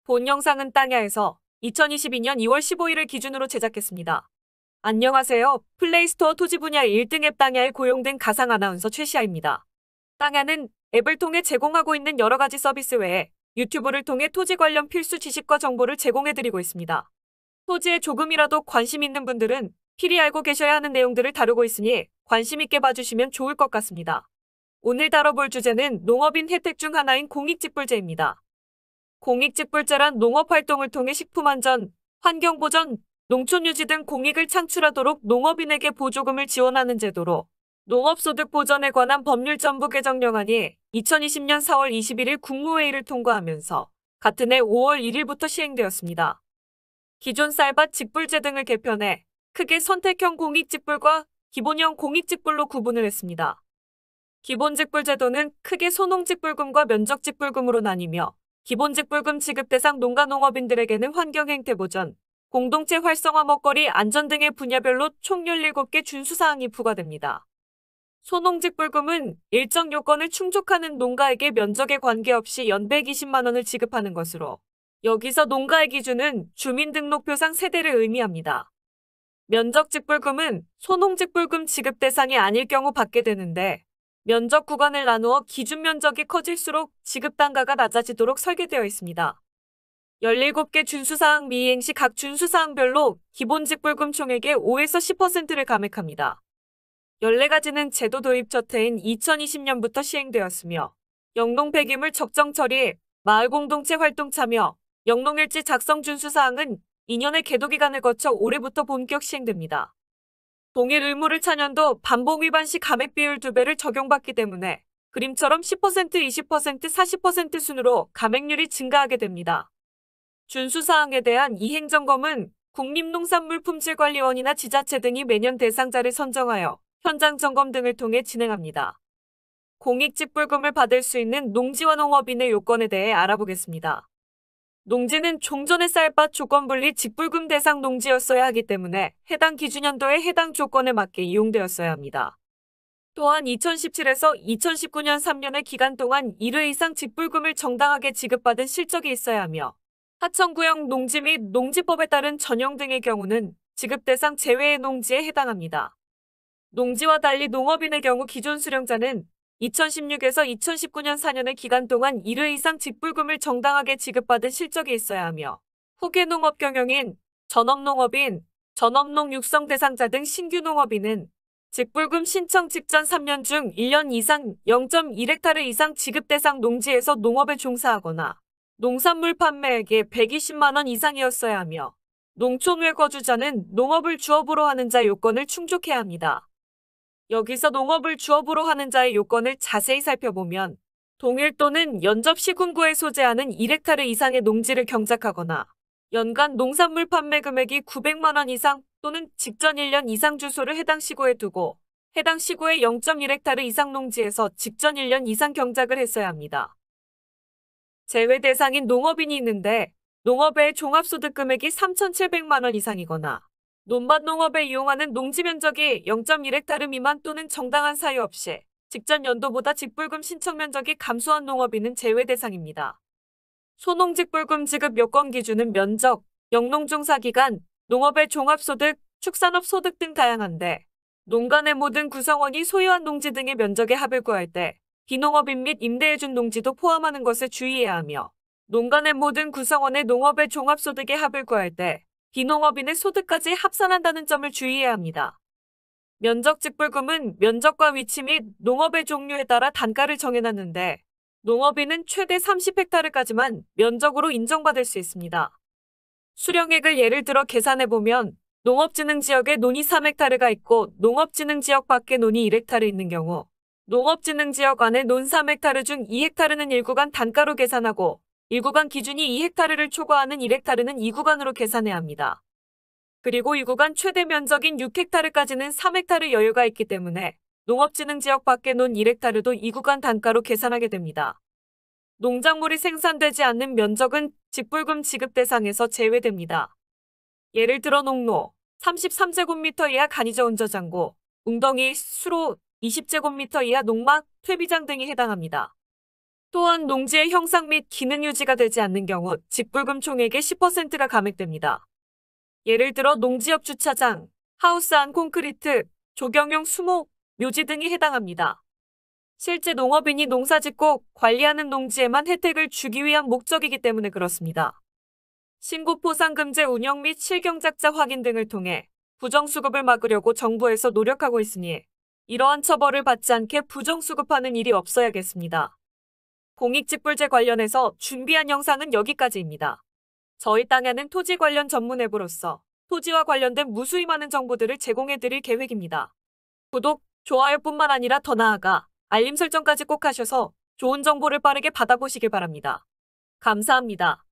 본 영상은 땅야에서 2022년 2월 15일을 기준으로 제작했습니다. 안녕하세요. 플레이스토어 토지 분야 1등 앱 땅야에 고용된 가상 아나운서 최시아입니다. 땅야는 앱을 통해 제공하고 있는 여러 가지 서비스 외에 유튜브를 통해 토지 관련 필수 지식과 정보를 제공해드리고 있습니다. 토지에 조금이라도 관심 있는 분들은 필히 알고 계셔야 하는 내용들을 다루고 있으니 관심 있게 봐주시면 좋을 것 같습니다. 오늘 다뤄볼 주제는 농업인 혜택 중 하나인 공익직불제입니다. 공익직불제란 농업활동을 통해 식품안전, 환경보전, 농촌유지 등 공익을 창출하도록 농업인에게 보조금을 지원하는 제도로 농업소득 보전에 관한 법률 전부 개정령안이 2020년 4월 21일 국무회의를 통과하면서 같은 해 5월 1일부터 시행되었습니다. 기존 쌀밭 직불제 등을 개편해 크게 선택형 공익직불과 기본형 공익직불로 구분을 했습니다. 기본직불제도는 크게 소농직불금과 면적직불금으로 나뉘며 기본직불금 지급 대상 농가농업인들에게는 환경행태보전, 공동체 활성화 먹거리 안전 등의 분야별로 총 17개 준수사항이 부과됩니다. 소농직불금은 일정 요건을 충족하는 농가에게 면적에 관계없이 연 120만 원을 지급하는 것으로 여기서 농가의 기준은 주민등록표상 세대를 의미합니다. 면적직불금은 소농직불금 지급 대상이 아닐 경우 받게 되는데 면적 구간을 나누어 기준 면적이 커질수록 지급 단가가 낮아지도록 설계되어 있습니다. 17개 준수사항 미이행 시 각 준수사항별로 기본직불금 총액의 5에서 10%를 감액합니다. 14가지는 제도 도입 첫 해인 2020년부터 시행되었으며 영농 폐기물 적정 처리, 마을 공동체 활동 참여, 영농일지 작성 준수사항은 2년의 계도기간을 거쳐 올해부터 본격 시행됩니다. 동일 의무를 차년도 반복 위반 시 감액 비율 2배를 적용받기 때문에 그림처럼 10%, 20%, 40% 순으로 감액률이 증가하게 됩니다. 준수사항에 대한 이행점검은 국립농산물품질관리원이나 지자체 등이 매년 대상자를 선정하여 현장 점검 등을 통해 진행합니다. 공익직불금을 받을 수 있는 농지와 농업인의 요건에 대해 알아보겠습니다. 농지는 종전의 쌀밭 조건분리 직불금 대상 농지였어야 하기 때문에 해당 기준연도에 해당 조건에 맞게 이용되었어야 합니다. 또한 2017에서 2019년 3년의 기간 동안 1회 이상 직불금을 정당하게 지급받은 실적이 있어야 하며 하천구역 농지 및 농지법에 따른 전용 등의 경우는 지급 대상 제외의 농지에 해당합니다. 농지와 달리 농업인의 경우 기존 수령자는 2016에서 2019년 4년의 기간 동안 1회 이상 직불금을 정당하게 지급받은 실적이 있어야 하며 후계농업 경영인, 전업농업인, 전업농 육성 대상자 등 신규 농업인은 직불금 신청 직전 3년 중 1년 이상 0.1헥타르 이상 지급 대상 농지에서 농업에 종사하거나 농산물 판매액이 120만 원 이상이었어야 하며 농촌 외 거주자는 농업을 주업으로 하는 자 요건을 충족해야 합니다. 여기서 농업을 주업으로 하는 자의 요건을 자세히 살펴보면 동일 또는 연접 시군구에 소재하는 1헥타르 이상의 농지를 경작하거나 연간 농산물 판매 금액이 900만 원 이상 또는 직전 1년 이상 주소를 해당 시구에 두고 해당 시구의 0.1헥타르 이상 농지에서 직전 1년 이상 경작을 했어야 합니다. 제외 대상인 농업인이 있는데 농업의 종합소득 금액이 3,700만 원 이상이거나 논밭 농업에 이용하는 농지 면적이 0.1헥타르 미만 또는 정당한 사유 없이 직전 연도보다 직불금 신청 면적이 감소한 농업인은 제외 대상입니다. 소농직불금 지급 요건 기준은 면적, 영농종사기간, 농업의 종합소득, 축산업 소득 등 다양한데 농가 내 모든 구성원이 소유한 농지 등의 면적에 합을 구할 때 비농업인 및 임대해준 농지도 포함하는 것을 주의해야 하며 농가 내 모든 구성원의 농업의 종합소득에 합을 구할 때 비농업인의 소득까지 합산한다는 점을 주의해야 합니다. 면적직불금은 면적과 위치 및 농업의 종류에 따라 단가를 정해놨는데 농업인은 최대 30헥타르까지만 면적으로 인정받을 수 있습니다. 수령액을 예를 들어 계산해보면 농업진흥지역에 논이 3헥타르가 있고 농업진흥지역 밖에 논이 1헥타르 있는 경우 농업진흥지역 안에 논 3헥타르 중 2헥타르는 1구간 단가로 계산하고 1구간 기준이 2헥타르를 초과하는 1헥타르는 2구간으로 계산해야 합니다. 그리고 2구간 최대 면적인 6헥타르까지는 3헥타르 여유가 있기 때문에 농업진흥지역 밖에 논 1헥타르도 2구간 단가로 계산하게 됩니다. 농작물이 생산되지 않는 면적은 직불금 지급 대상에서 제외됩니다. 예를 들어 농로, 33제곱미터 이하 간이저 운저장고, 웅덩이, 수로, 20제곱미터 이하 농막, 퇴비장 등이 해당합니다. 또한 농지의 형상 및 기능 유지가 되지 않는 경우 직불금 총액의 10%가 감액됩니다. 예를 들어 농지 옆 주차장, 하우스 안 콘크리트, 조경용 수목, 묘지 등이 해당합니다. 실제 농업인이 농사짓고 관리하는 농지에만 혜택을 주기 위한 목적이기 때문에 그렇습니다. 신고 포상금제 운영 및 실경작자 확인 등을 통해 부정수급을 막으려고 정부에서 노력하고 있으니 이러한 처벌을 받지 않게 부정수급하는 일이 없어야겠습니다. 공익직불제 관련해서 준비한 영상은 여기까지입니다. 저희 땅에는 토지 관련 전문 앱으로서 토지와 관련된 무수히 많은 정보들을 제공해드릴 계획입니다. 구독, 좋아요뿐만 아니라 더 나아가 알림 설정까지 꼭 하셔서 좋은 정보를 빠르게 받아보시길 바랍니다. 감사합니다.